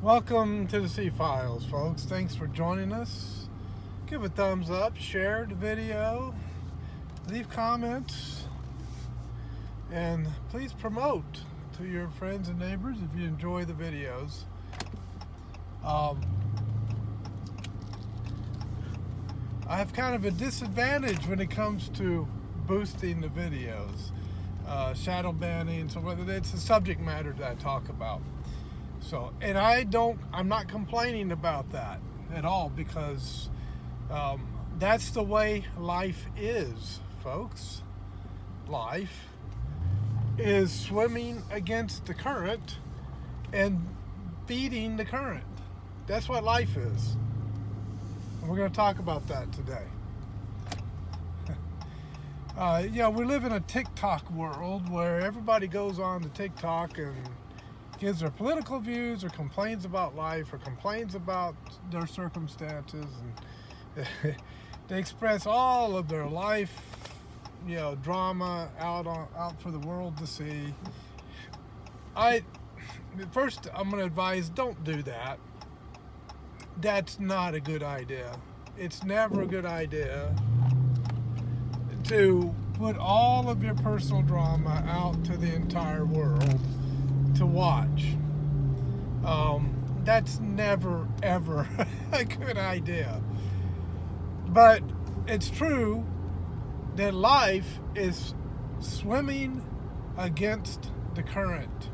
Welcome to the C Files, folks. Thanks for joining us. Give a thumbs up, share the video, leave comments, and please promote to your friends and neighbors if you enjoy the videos. I have kind of a disadvantage when it comes to boosting the videos, shadow banning, so whether it's the subject matter that I talk about. So, and I'm not complaining about that at all, because that's the way life is, folks. Life is swimming against the current and beating the current. That's what life is. And we're going to talk about that today. We live in a TikTok world where everybody goes on to TikTok and gives their political views or complains about life or complains about their circumstances, and they express all of their life, drama out for the world to see. First, I'm going to advise, don't do that. That's not a good idea. It's never a good idea to put all of your personal drama out to the entire world to watch. That's never ever a good idea. But it's true that life is swimming against the current.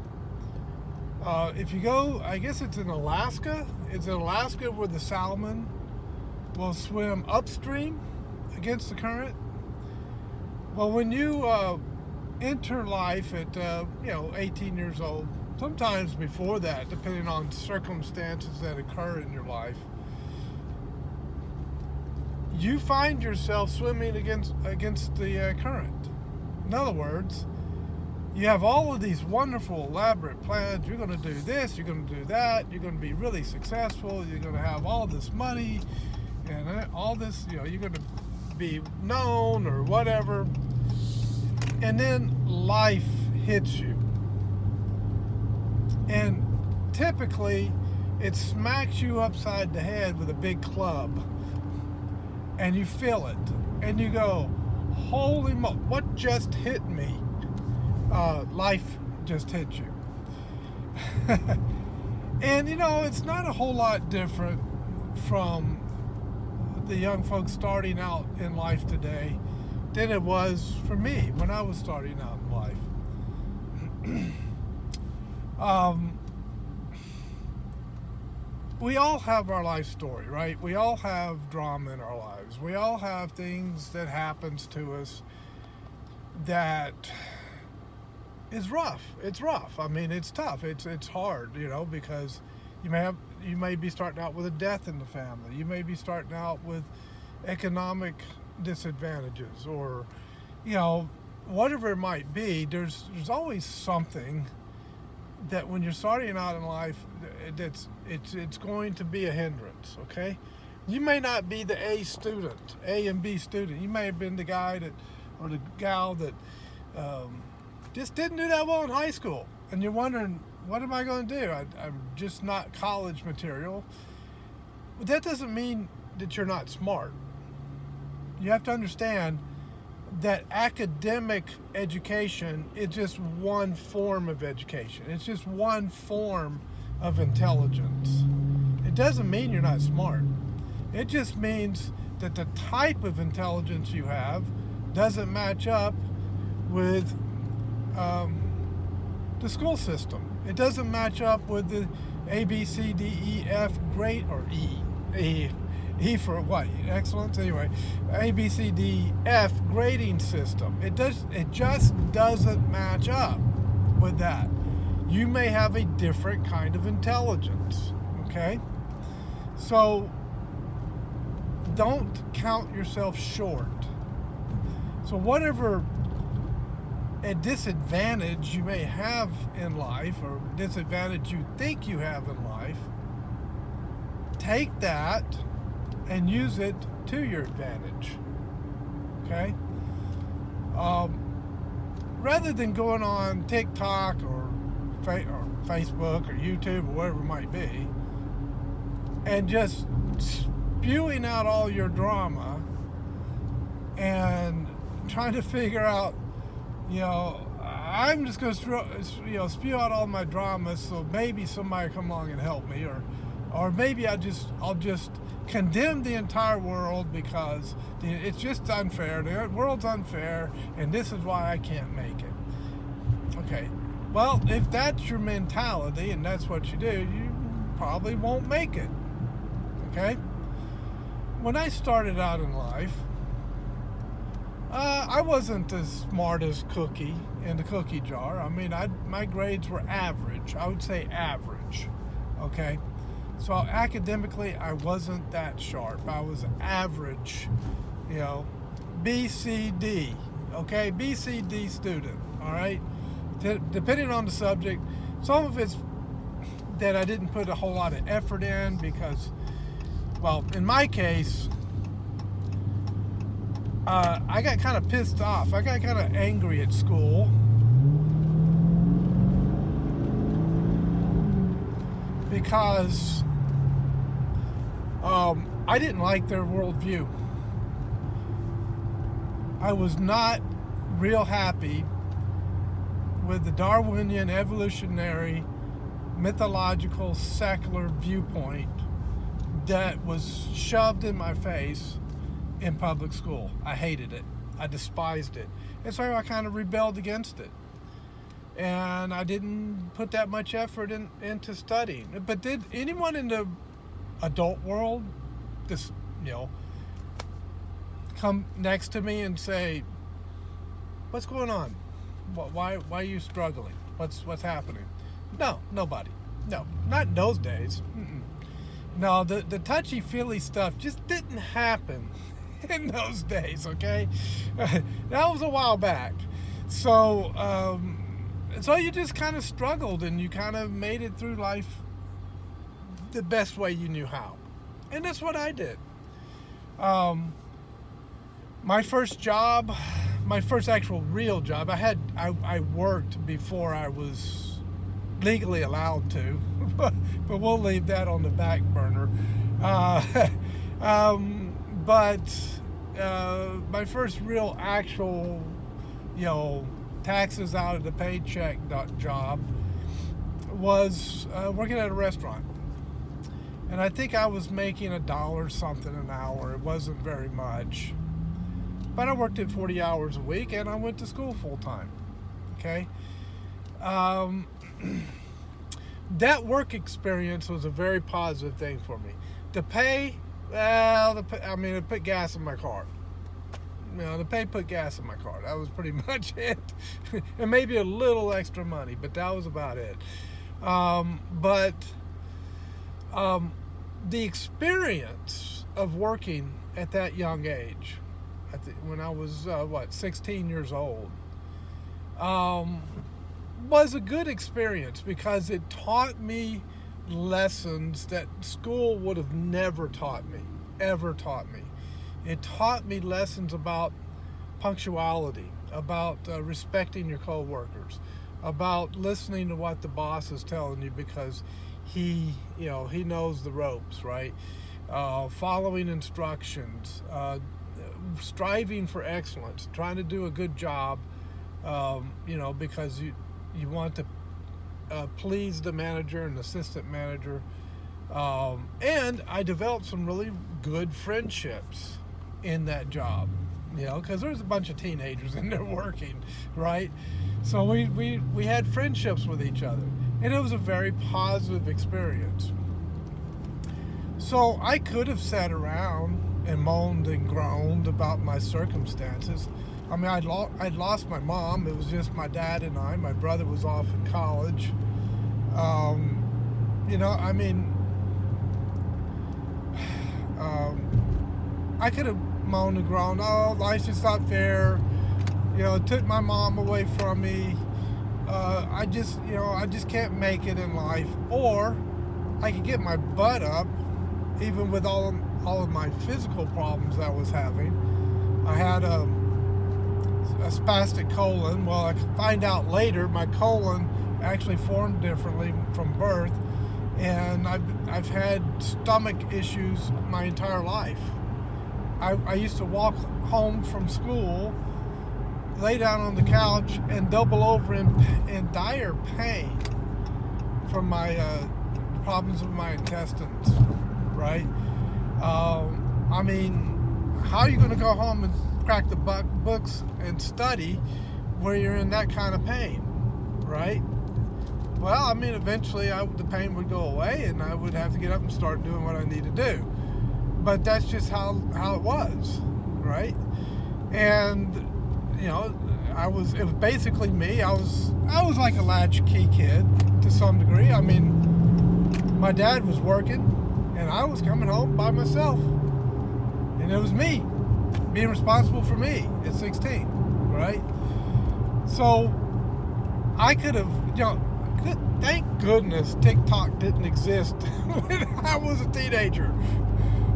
If you go, I guess it's in Alaska. It's in Alaska where the salmon will swim upstream against the current. Well, when you enter life at 18 years old, sometimes before that, depending on circumstances that occur in your life, you find yourself swimming against the current. In other words, you have all of these wonderful, elaborate plans. You're going to do this, you're going to do that, you're going to be really successful, you're going to have all this money, and all this, you're going to be known or whatever. And then life hits you. And typically, it smacks you upside the head with a big club. And you feel it. And you go, holy moly, what just hit me? Life just hit you. And it's not a whole lot different from the young folks starting out in life today than it was for me when I was starting out in life. We all have our life story, right? We all have drama in our lives. We all have things that happens to us that is rough. It's rough. I mean, it's tough. It's hard, because you may be starting out with a death in the family. You may be starting out with economic disadvantages, or whatever it might be. There's always something that when you're starting out in life, it's going to be a hindrance. Okay, you may not be the A and B student. You may have been the guy or the gal that just didn't do that well in high school, and you're wondering, what am I going to do? I'm just not college material. But that doesn't mean that you're not smart. You have to understand that academic education is just one form of education. It's just one form of intelligence. It doesn't mean you're not smart. It just means that the type of intelligence you have doesn't match up with the school system. It doesn't match up with the A, B, C, D, E, F grade, or E for what? Excellence? Anyway, A, B, C, D, F grading system. It just doesn't match up with that. You may have a different kind of intelligence, okay? So don't count yourself short. So whatever a disadvantage you may have in life, or disadvantage you think you have in life, take that and use it to your advantage. Okay? Rather than going on TikTok or or Facebook or YouTube or whatever it might be, and just spewing out all your drama and trying to figure out, I'm just going to spew out all my drama, so maybe somebody will come along and help me, or maybe I'll just condemn the entire world because it's just unfair. The world's unfair, and this is why I can't make it. Okay, well, if that's your mentality and that's what you do, you probably won't make it. Okay? When I started out in life, I wasn't the smartest cookie in the cookie jar. I mean, my grades were average. I would say average. Okay? So academically, I wasn't that sharp. I was average, B, C, D. Okay? B, C, D student. All right? Depending on the subject. Some of it's that I didn't put a whole lot of effort in because, well, in my case, I got kind of pissed off. I got kind of angry at school because I didn't like their worldview. I was not real happy with the Darwinian evolutionary mythological secular viewpoint that was shoved in my face in public school. I hated it. I despised it. And so I kind of rebelled against it. And I didn't put that much effort into studying. But did anyone in the adult world just, come next to me and say, what's going on? Why are you struggling? What's happening? No, nobody. No, not in those days. Mm-mm. No, the touchy-feely stuff just didn't happen in those days, okay? That was a while back. So you just kind of struggled and you kind of made it through life the best way you knew how. And that's what I did. My first job, my first actual real job, I worked before I was legally allowed to, but we'll leave that on the back burner. But my first real actual, taxes out of the paycheck job was working at a restaurant. And I think I was making $1 something an hour. It wasn't very much. But I worked at 40 hours a week and I went to school full time. Okay? That work experience was a very positive thing for me. The pay, it put gas in my car. The pay put gas in my car. That was pretty much it. And maybe a little extra money, but that was about it. The experience of working at that young age, when I was 16 years old, was a good experience because it taught me lessons that school would have never taught me. It taught me lessons about punctuality, about respecting your coworkers, about listening to what the boss is telling you because he knows the ropes, right? Following instructions, striving for excellence, trying to do a good job, because you want to please the manager and assistant manager. And I developed some really good friendships in that job, because there's a bunch of teenagers in there working, right? So we had friendships with each other, and it was a very positive experience. So I could have sat around and moaned and groaned about my circumstances. I mean, I'd lost my mom. It was just my dad and I. My brother was off in college. I could have moaned and groaned, oh, life's just not fair. It took my mom away from me. I just can't make it in life. Or I could get my butt up, even with all of my physical problems I was having. I had a spastic colon. Well, I could find out later my colon actually formed differently from birth, and I've had stomach issues my entire life. I used to walk home from school, lay down on the couch, and double over in dire pain from my problems with my intestines, right? I mean, how are you going to go home and crack the books and study where you're in that kind of pain, right? Well, I mean, eventually the pain would go away and I would have to get up and start doing what I need to do. But that's just how it was, right? And, you know, it was basically me. I was like a latchkey kid to some degree. I mean, my dad was working and I was coming home by myself. And it was me being responsible for me at 16, right? So I could have, you know, thank goodness TikTok didn't exist when I was a teenager.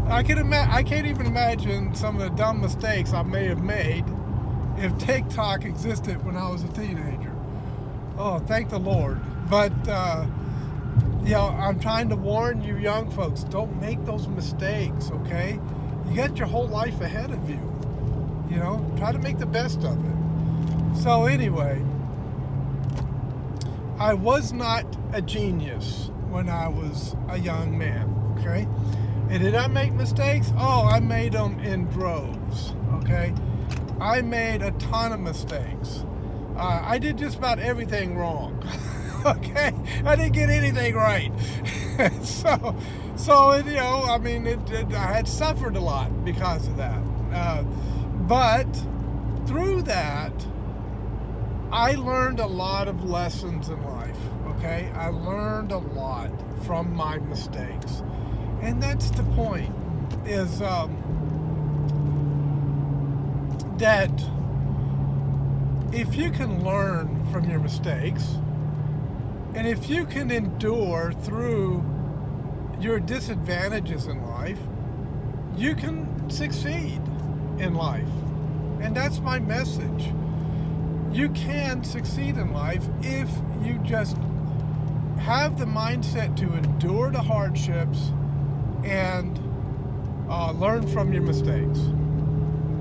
I can't even imagine some of the dumb mistakes I may have made if TikTok existed when I was a teenager. Oh, thank the Lord. But, you know, I'm trying to warn you young folks, don't make those mistakes, okay? You got your whole life ahead of you. You know, try to make the best of it. So anyway, I was not a genius when I was a young man, okay? And did I make mistakes? Oh, I made them in droves, okay? I made a ton of mistakes. I did just about everything wrong, okay? I didn't get anything right. So you know, I mean, I had suffered a lot because of that. But through that, I learned a lot of lessons in life, okay? I learned a lot from my mistakes. And that's the point, is that if you can learn from your mistakes, and if you can endure through your disadvantages in life, you can succeed in life. And that's my message. You can succeed in life if you just have the mindset to endure the hardships and learn from your mistakes.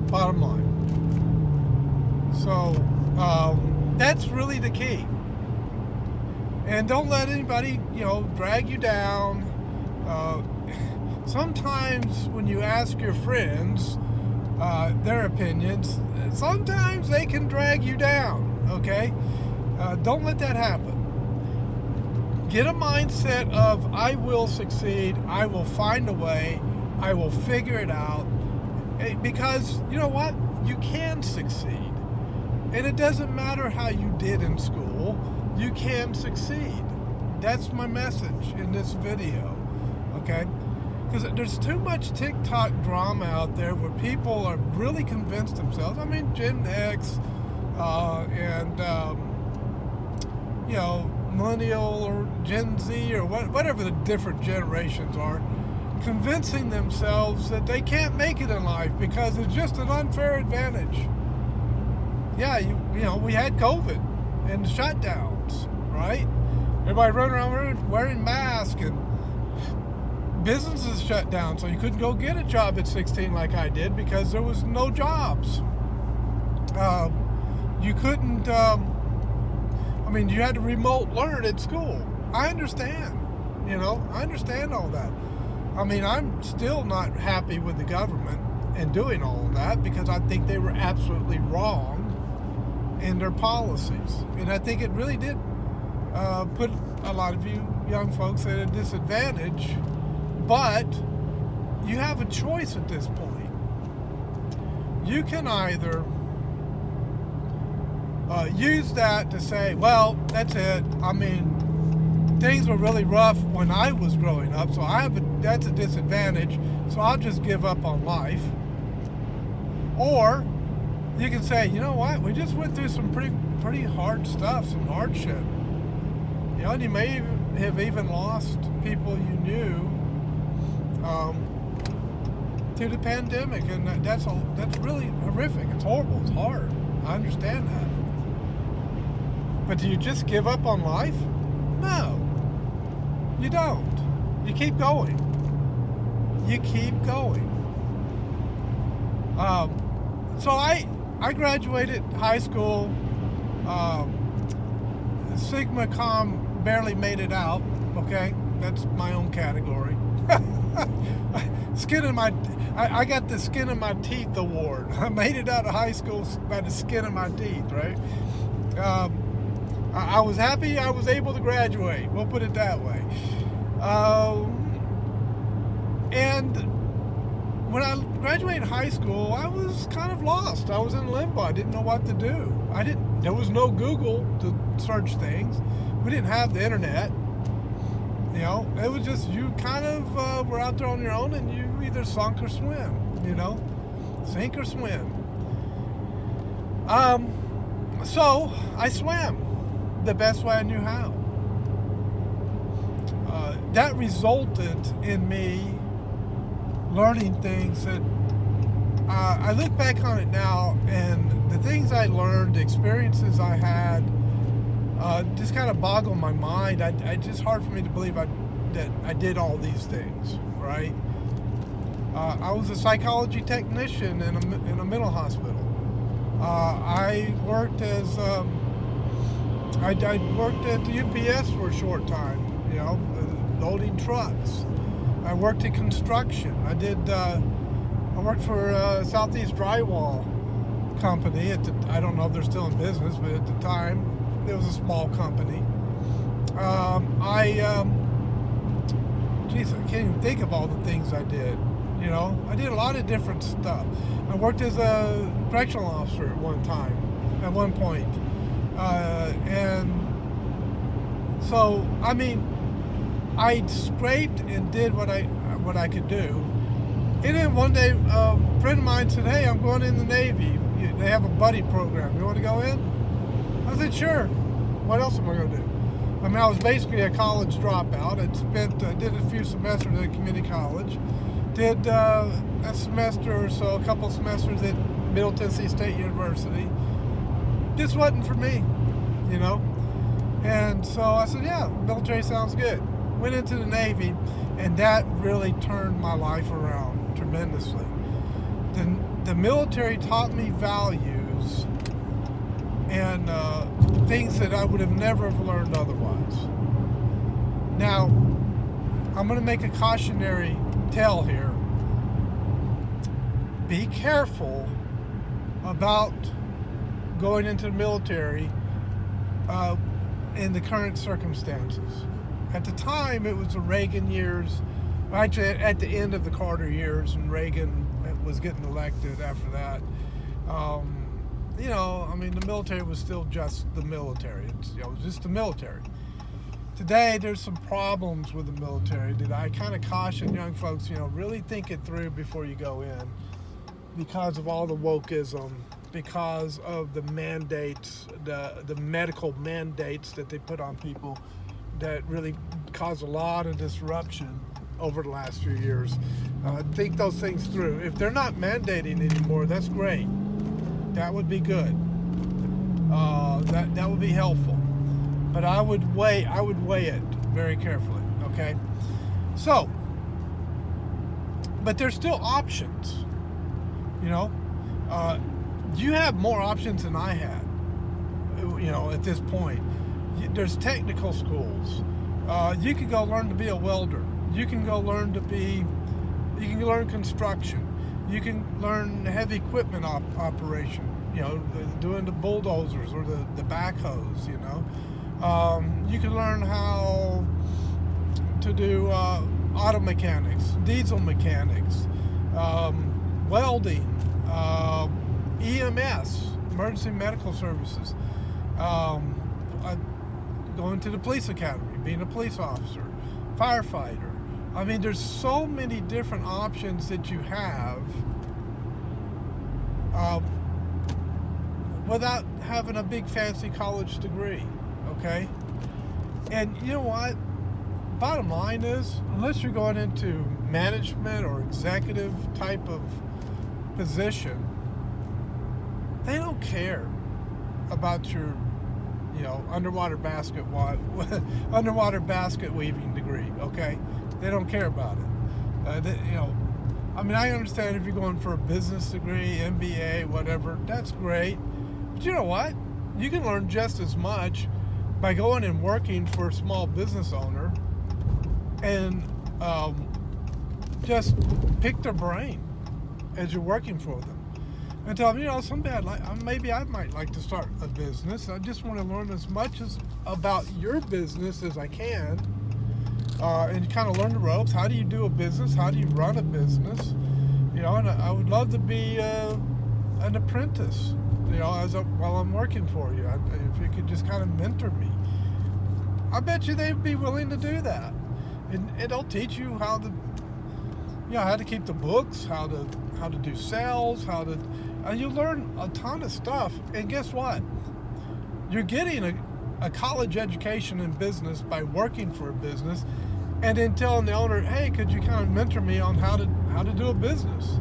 Bottom line. So that's really the key. And don't let anybody, you know, drag you down. Sometimes when you ask your friends their opinions, sometimes they can drag you down, okay? Don't let that happen. Get a mindset of, I will succeed, I will find a way, I will figure it out. Because, you know what? You can succeed. And it doesn't matter how you did in school, you can succeed. That's my message in this video, okay? Because there's too much TikTok drama out there where people are really convinced themselves. I mean, Gen X and, you know, millennial or Gen Z or whatever the different generations are, convincing themselves that they can't make it in life because it's just an unfair advantage. Yeah, you know, we had COVID and shutdowns, right? Everybody running around wearing masks, and businesses shut down, so you couldn't go get a job at 16 like I did because there was no jobs. You couldn't, I mean, you had to remote learn at school. I understand, you know, I understand all that. I mean, I'm still not happy with the government and doing all of that because I think they were absolutely wrong in their policies. And I think it really did put a lot of you young folks at a disadvantage. But you have a choice at this point. You can either use that to say, well, that's it. I mean, things were really rough when I was growing up, so that's a disadvantage, so I'll just give up on life. Or you can say, you know what, we just went through some pretty hard stuff, some hardship. You know, and you may have even lost people you knew to the pandemic, and that's really horrific. It's horrible. It's hard. I understand that. But do you just give up on life? No, you don't. You keep going. You keep going. So I graduated high school. Sigma Com barely made it out. Okay, that's my own category. I got the skin of my teeth award. I made it out of high school by the skin of my teeth, right? I was happy I was able to graduate. We'll put it that way. And when I graduated high school, I was kind of lost. I was in limbo. I didn't know what to do. There was no Google to search things. We didn't have the internet. You know, it was just you kind of were out there on your own, and you either sunk or swim. You know, sink or swim. So I swam the best way I knew how. That resulted in me learning things that I look back on it now, and the things I learned, the experiences I had, just kind of boggle my mind. It's just hard for me to believe that I did all these things, right? I was a psychology technician in a mental hospital. I worked as I worked at the UPS for a short time, you know, loading trucks. I worked in construction. I worked for Southeast Drywall Company. I don't know if they're still in business, but at the time, it was a small company. I can't even think of all the things I did. You know, I did a lot of different stuff. I worked as a correctional officer at one point. And so, I mean, I scraped and did what I could do. And then one day, a friend of mine said, "Hey, I'm going in the Navy. They have a buddy program. You want to go in?" I said, "Sure. What else am I going to do?" I mean, I was basically a college dropout. I did a few semesters at community college. Did a semester or so, a couple semesters at Middle Tennessee State University. This wasn't for me, you know. And so I said, "Yeah, military sounds good." Went into the Navy, and that really turned my life around tremendously. The military taught me values and things that I would have never have learned otherwise. Now, I'm going to make a cautionary tale here. Be careful about going into the military in the current circumstances. At the time, it was the Reagan years, actually at the end of the Carter years, and Reagan was getting elected after that. You know, I mean, the military was still just the military. It was just the military. Today, there's some problems with the military that I kind of caution young folks, you know, really think it through before you go in, because of all the wokeism, because of the mandates, the medical mandates that they put on people that really caused a lot of disruption over the last few years. Think those things through. If they're not mandating anymore, that's great. That would be good. That would be helpful. But I would weigh it very carefully. Okay. So, but there's still options. You know, you have more options than I had. You know, at this point, there's technical schools. You can go learn to be a welder. You can go learn you can learn construction. You can learn heavy equipment operation. You know, doing the bulldozers or the backhoes. You know, you can learn how to do auto mechanics, diesel mechanics, welding, EMS, emergency medical services. Going to the police academy, being a police officer, firefighter. I mean, there's so many different options that you have without having a big fancy college degree, okay? And you know what? Bottom line is, unless you're going into management or executive type of position, they don't care about your underwater basket weaving degree. Okay, they don't care about it. I understand if you're going for a business degree, MBA, whatever, that's great. But you know what? You can learn just as much by going and working for a small business owner and just pick their brain as you're working for them. And tell them, someday maybe I might like to start a business. I just want to learn as much about your business as I can. And kind of learn the ropes. How do you do a business? How do you run a business? And I would love to be an apprentice, while I'm working for you. If you could just kind of mentor me, I bet you they'd be willing to do that. And it'll teach you how to keep the books, how to do sales, you learn a ton of stuff. And guess what? You're getting a college education in business by working for a business, and then telling the owner, hey, could you kind of mentor me on how to do a business?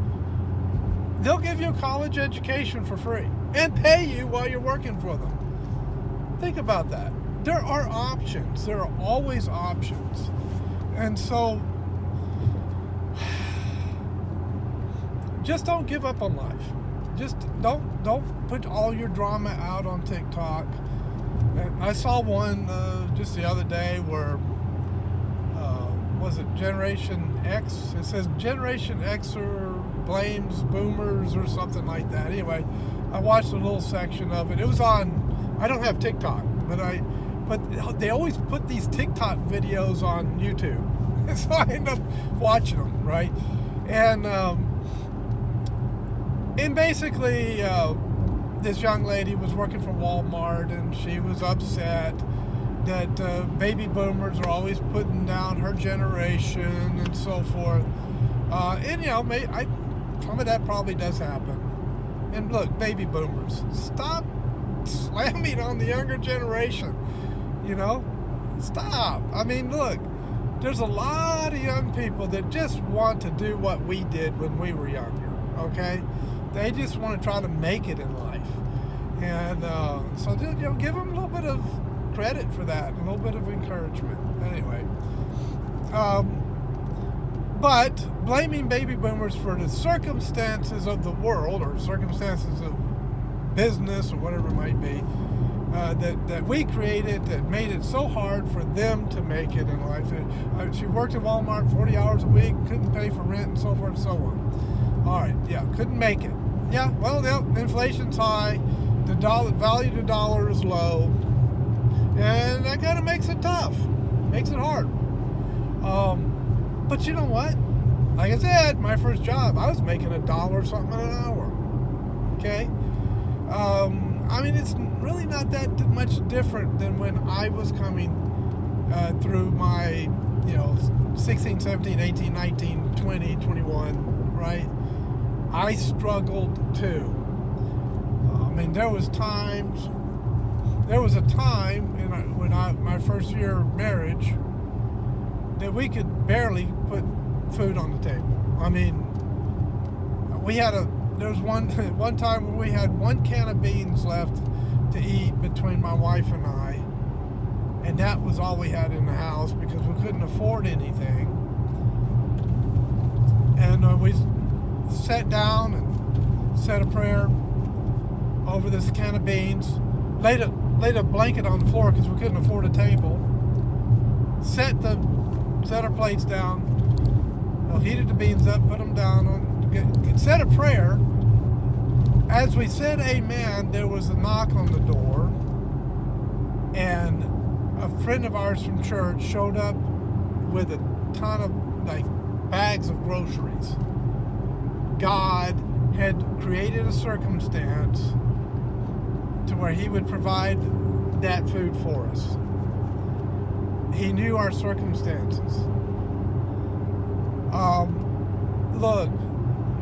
They'll give you a college education for free and pay you while you're working for them. Think about that. There are options. There are always options. And so just don't give up on life. Just don't put all your drama out on TikTok. I saw one just the other day where was it Generation X? It says Generation Xer blames boomers or something like that. Anyway, I watched a little section of it. It was on. I don't have TikTok, but they always put these TikTok videos on YouTube, so I end up watching them, right? And basically, this young lady was working for Walmart, and she was upset that baby boomers are always putting down her generation and so forth. Some of that probably does happen. And look, baby boomers, stop slamming on the younger generation. Stop. Look, there's a lot of young people that just want to do what we did when we were younger. Okay, they just want to try to make it in life, and so give them a little bit of credit for that, a little bit of encouragement. Anyway, but blaming baby boomers for the circumstances of the world or circumstances of business or whatever it might be that we created, that made it so hard for them to make it in life. She worked at Walmart 40 hours a week, couldn't pay for rent and so forth and so on. All right, yeah, couldn't make it. Yeah, well, inflation's high, the value of the dollar is low, and that kind of makes it tough, makes it hard. But you know what? Like I said, my first job, I was making $1 something an hour. Okay? It's really not that much different than when I was coming through my, 16, 17, 18, 19, 20, 21, right? I struggled too. There was a time when my first year of marriage that we could barely put food on the table. There was one time when we had one can of beans left to eat between my wife and I, and that was all we had in the house because we couldn't afford anything. And we sat down and said a prayer over this can of beans, laid a blanket on the floor because we couldn't afford a table, set our plates down, heated the beans up, put them down, said a prayer. As we said amen, there was a knock on the door, and a friend of ours from church showed up with a ton of bags of groceries. God had created a circumstance to where he would provide that food for us. He knew our circumstances. Look,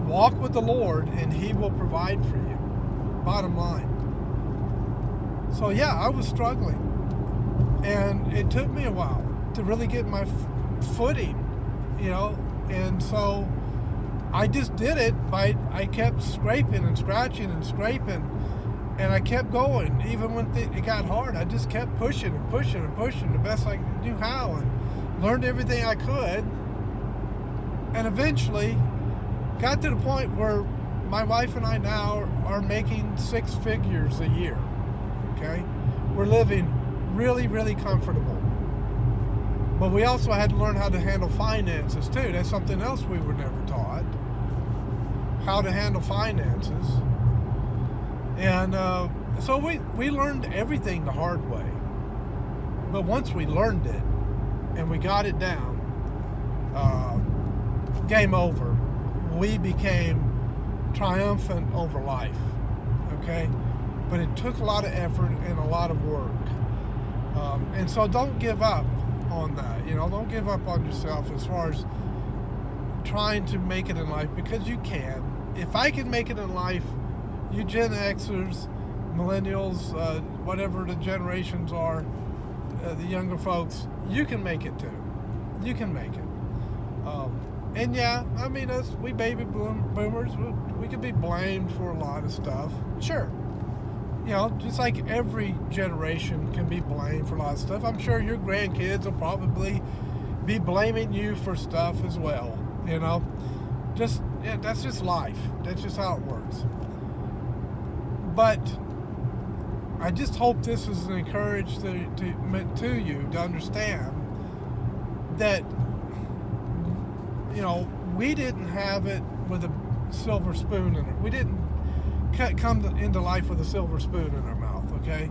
walk with the Lord and he will provide for you. Bottom line. So yeah, I was struggling. And it took me a while to really get my footing, and so I just did it I kept scraping and scratching and scraping, And I kept going, even when it got hard. I just kept pushing and pushing and pushing the best I knew how, and learned everything I could. And eventually got to the point where my wife and I now are making 6 figures a year. Okay? We're living really, really comfortable. But we also had to learn how to handle finances too. That's something else we were never taught. How to handle finances. And so we learned everything the hard way. But once we learned it and we got it down, game over. We became triumphant over life. Okay? But it took a lot of effort and a lot of work. And so don't give up on that. Don't give up on yourself as far as trying to make it in life, because you can. If I can make it in life, you Gen Xers, millennials, whatever the generations are, the younger folks, you can make it too. You can make it. And yeah, I mean, we baby boomers, we could be blamed for a lot of stuff. Sure. Just like every generation can be blamed for a lot of stuff. I'm sure your grandkids will probably be blaming you for stuff as well. That's just life. That's just how it works. But I just hope this is an encouragement to you to understand that, we didn't have it with a silver spoon in it. We didn't come into life with a silver spoon in our mouth, okay?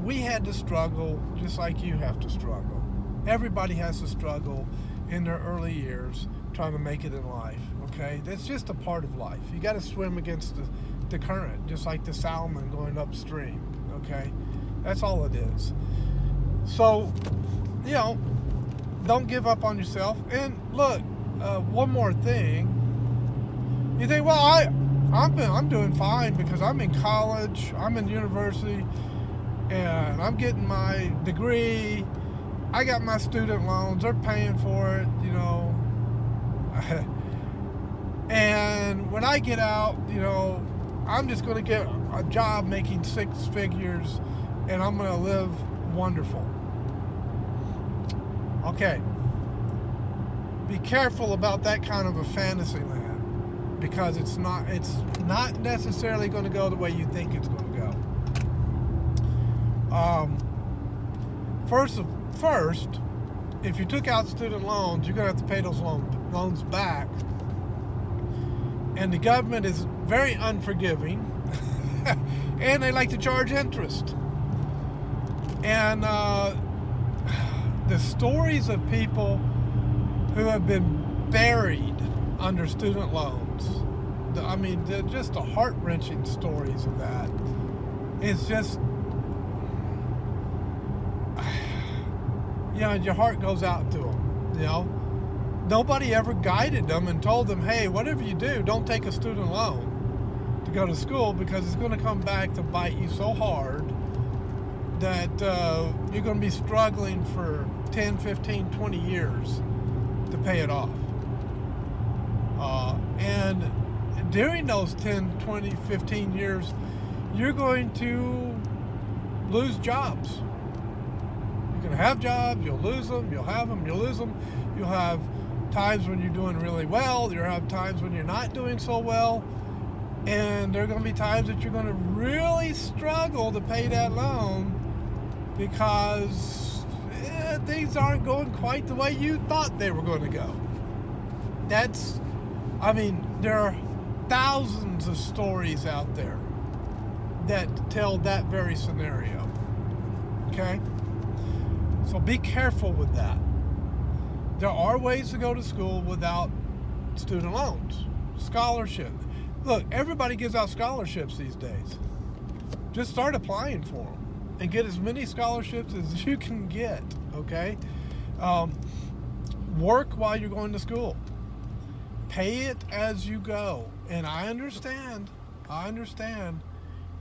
We had to struggle just like you have to struggle. Everybody has to struggle in their early years trying to make it in life, okay? That's just a part of life. You got to swim against the current, just like the salmon going upstream, okay? That's all it is. So, don't give up on yourself. And look, one more thing. You think, well, I'm doing fine because I'm in college, I'm in university, and I'm getting my degree. I got my student loans, they're paying for it, and when I get out, I'm just going to get a job making 6 figures, and I'm going to live wonderful. Okay. Be careful about that kind of a fantasy land, because it's not necessarily going to go the way you think it's going to go. First, if you took out student loans, you're going to have to pay those loans back. And the government is very unforgiving, and they like to charge interest. And the stories of people who have been buried under student loans, they're just the heart-wrenching stories of that. It's just, your heart goes out to them, Nobody ever guided them and told them, hey, whatever you do, don't take a student loan to go to school, because it's going to come back to bite you so hard that you're going to be struggling for 10, 15, 20 years to pay it off. And during those 10, 20, 15 years, you're going to lose jobs. You're going to have jobs, you'll lose them, you'll have them, you'll lose them. You'll have times when you're doing really well, you'll have times when you're not doing so well, and there are going to be times that you're going to really struggle to pay that loan because things aren't going quite the way you thought they were going to go. There are thousands of stories out there that tell that very scenario. Okay? So be careful with that. There are ways to go to school without student loans. Scholarship. Look, everybody gives out scholarships these days. Just start applying for them and get as many scholarships as you can get, okay? Work while you're going to school. Pay it as you go. And I understand.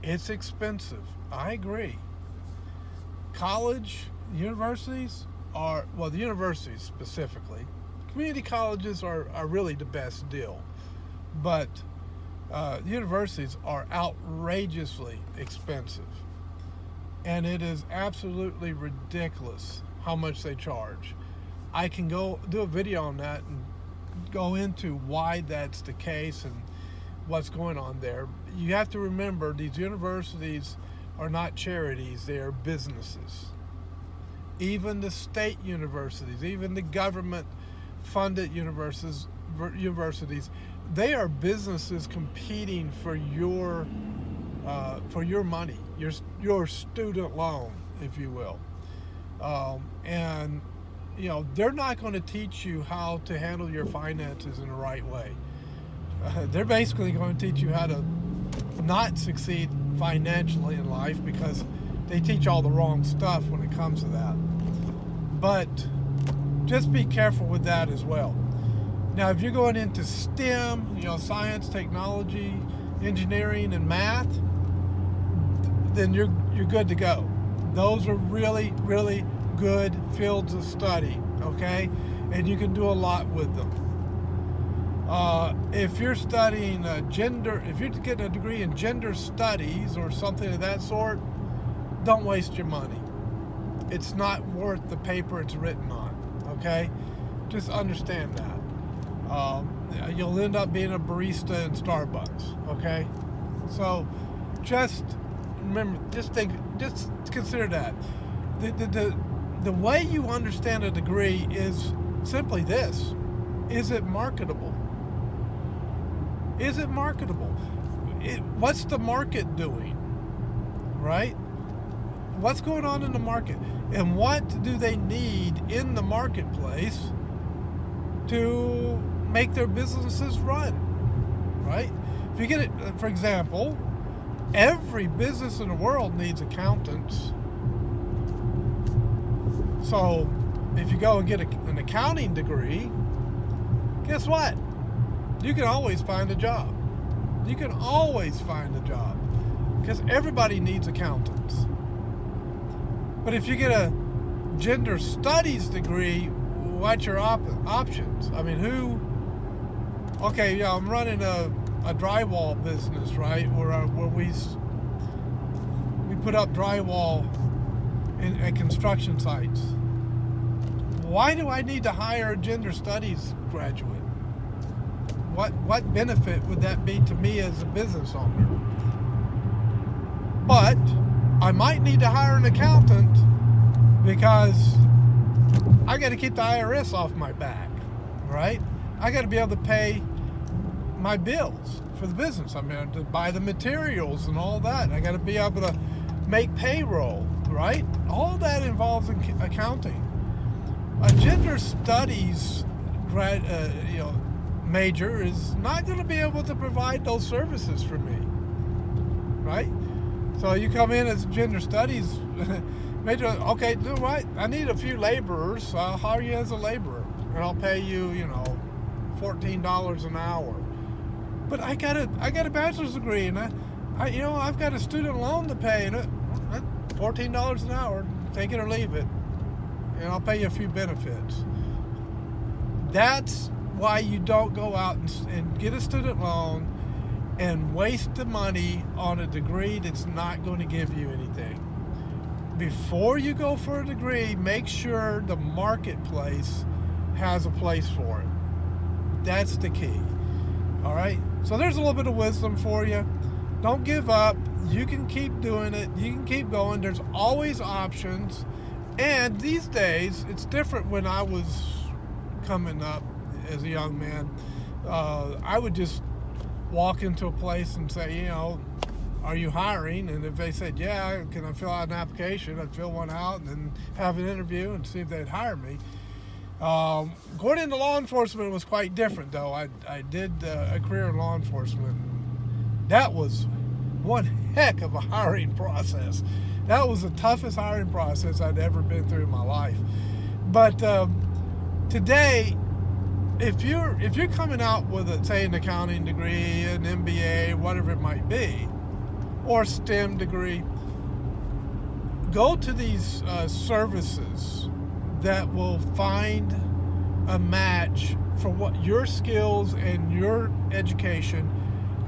It's expensive. I agree. College, universities the universities specifically, community colleges are really the best deal. But Universities are outrageously expensive, and it is absolutely ridiculous how much they charge. I can go do a video on that and go into why that's the case and what's going on there. You have to remember these universities are not charities, they are businesses. Even the state universities, even the government funded universities, they are businesses competing for your money, your student loan, if you will. And they're not going to teach you how to handle your finances in the right way. They're basically going to teach you how to not succeed financially in life, because they teach all the wrong stuff when it comes to that. But just be careful with that as well. Now, if you're going into STEM, science, technology, engineering, and math, then you're good to go. Those are really, really good fields of study, okay? And you can do a lot with them. If you're studying if you're getting a degree in gender studies or something of that sort, don't waste your money. It's not worth the paper it's written on, okay? Just understand that. You'll end up being a barista in Starbucks, okay? So just remember, just consider that. The way you understand a degree is simply this: is it marketable? Is it marketable? What's the market doing, right? What's going on in the market? And what do they need in the marketplace to make their businesses run, right? If you get it, for example, every business in the world needs accountants. So if you go and get an accounting degree, guess what? You can always find a job. You can always find a job, because everybody needs accountants. But if you get a gender studies degree, what's your options? I mean, I'm running a drywall business, right? Where we put up drywall at construction sites. Why do I need to hire a gender studies graduate? What benefit would that be to me as a business owner? But I might need to hire an accountant, because I got to keep the IRS off my back, right? I got to be able to pay my bills for the business. I mean, to buy the materials and all that. I got to be able to make payroll, right? All that involves accounting. A gender studies major is not going to be able to provide those services for me, right? So you come in as gender studies major, okay, do right. I need a few laborers, so I'll hire you as a laborer, and I'll pay you, $14 an hour. But I got a bachelor's degree, and I've got a student loan to pay, and $14 an hour, take it or leave it, and I'll pay you a few benefits. That's why you don't go out and get a student loan and waste the money on a degree that's not going to give you anything. Before you go for a degree, make sure the marketplace has a place for it. That's the key. All right? So there's a little bit of wisdom for you. Don't give up. You can keep doing it. You can keep going. There's always options. And these days, it's different. When I was coming up as a young man, I would just walk into a place and say, are you hiring? And if they said, yeah, can I fill out an application? I'd fill one out and then have an interview and see if they'd hire me. Going into law enforcement was quite different, though. I did a career in law enforcement. That was one heck of a hiring process. That was the toughest hiring process I'd ever been through in my life. But today, if you're coming out with say an accounting degree, an MBA, whatever it might be, or a STEM degree, go to these services that will find a match for what your skills and your education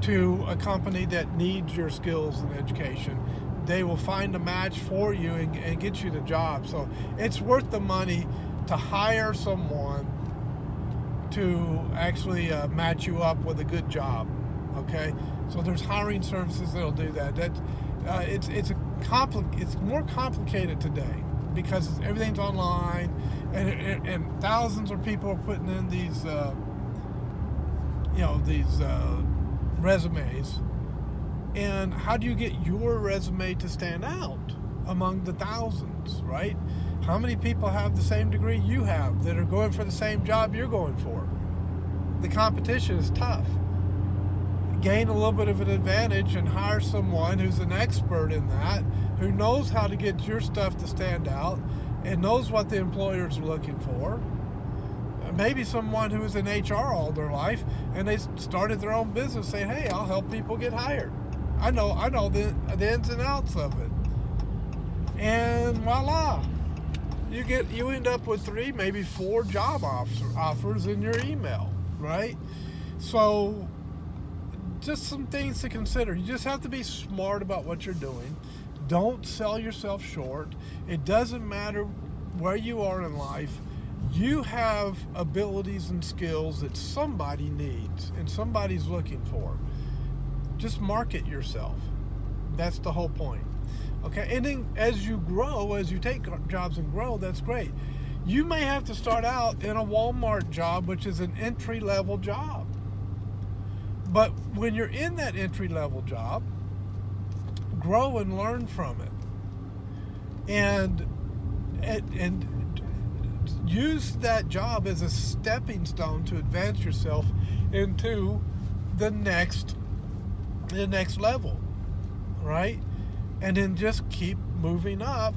to a company that needs your skills and education. They will find a match for you and get you the job. So it's worth the money to hire someone to actually match you up with a good job. Okay, so there's hiring services that'll do that. It's more complicated today because everything's online, and thousands of people are putting in these resumes. And how do you get your resume to stand out among the thousands, right? How many people have the same degree you have that are going for the same job you're going for? The competition is tough. Gain a little bit of an advantage and hire someone who's an expert in that, who knows how to get your stuff to stand out and knows what the employers are looking for. Maybe someone who was in HR all their life and they started their own business saying, hey, I'll help people get hired. I know the ins and outs of it. And voila, you end up with 3, maybe 4 job offers in your email, right? So just some things to consider. You just have to be smart about what you're doing. Don't sell yourself short. It doesn't matter where you are in life. You have abilities and skills that somebody needs and somebody's looking for. Just market yourself. That's the whole point. Okay, and then as you grow, as you take jobs and grow, that's great. You may have to start out in a Walmart job, which is an entry-level job. But when you're in that entry-level job, grow and learn from it. And use that job as a stepping stone to advance yourself into the next level, right? And then just keep moving up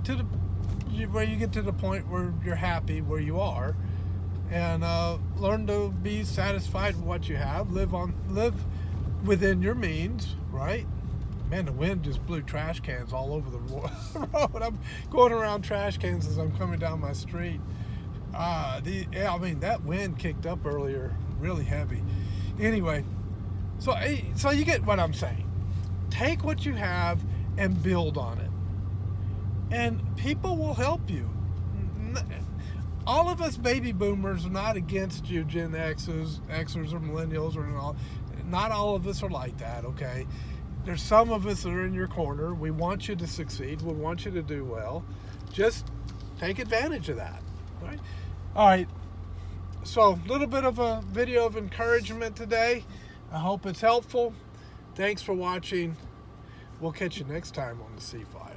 to where you get to the point where you're happy where you are, and learn to be satisfied with what you have. Live within your means, right? Man, the wind just blew trash cans all over the road. I'm going around trash cans as I'm coming down my street. That wind kicked up earlier, really heavy. Anyway, so you get what I'm saying. Take what you have and build on it. And people will help you. All of us baby boomers are not against you, Gen Xers or millennials or all. Not all of us are like that, okay? There's some of us that are in your corner. We want you to succeed. We want you to do well. Just take advantage of that, right? All right. So a little bit of a video of encouragement today. I hope it's helpful. Thanks for watching. We'll catch you next time on the C File.